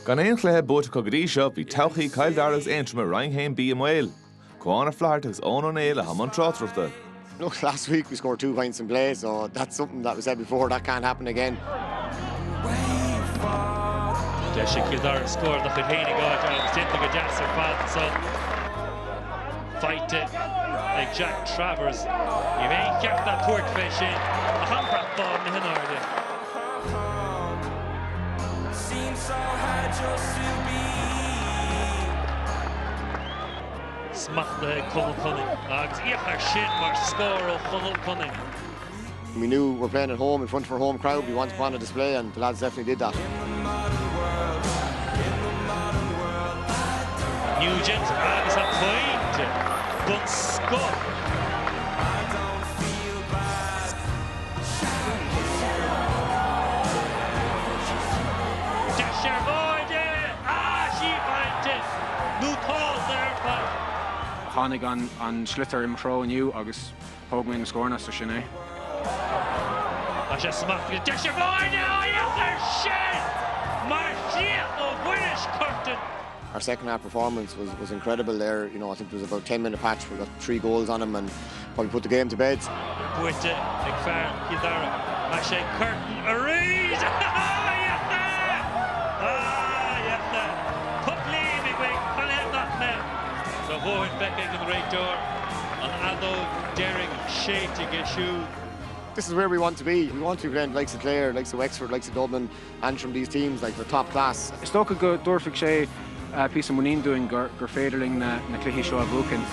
Gan éon chluthe bút go grí seo bhí todhchaí Kildare Antrim a Ryan bí amhail. Cuána fleart agus ón an éile ha man trátrachta. Look, last week we scored 2 points in play, so that's something that we said before, that can't happen again. Kildare scored the Hurling goal, and it's into the Jasper Fatson. Fight it like Jack Travers. You may get that port fish in. A handbrat ball in the Hinardi. Seems so hard just to be. Smack the Cunnell Cunning. Agus Iachar Shin mar score of Cunnell Cunning. We knew we're playing at home in front of our home crowd. We wanted to put on a display, and the lads definitely did that. Nugent agus a point. Bunscott. Dasher boy there. She finds it. No call there, but Hánig an Slither im Mro aniu agus Hogman na scorna so sinné. Just smack the Dasher boy now. Iachar Shin. Marcia of Winnish Curtin. Our second half performance was incredible there. You know, I think it was about a 10-minute patch. We got 3 goals on them and probably put the game to bed. Buaicphointí, McFarlane, Kildare, Mache Curtin, Arees! Public wing, not now. So Bowen Becking in the right door, and Aldo daring shade to get shoe. This is where we want to be. We want to be playing likes of Clare, likes of Wexford, likes of Dublin, Antrim, these teams, like they're top class. Stocha go dúirfik sé pí muín doing gur féidirling na cluichí seo a bhuacin.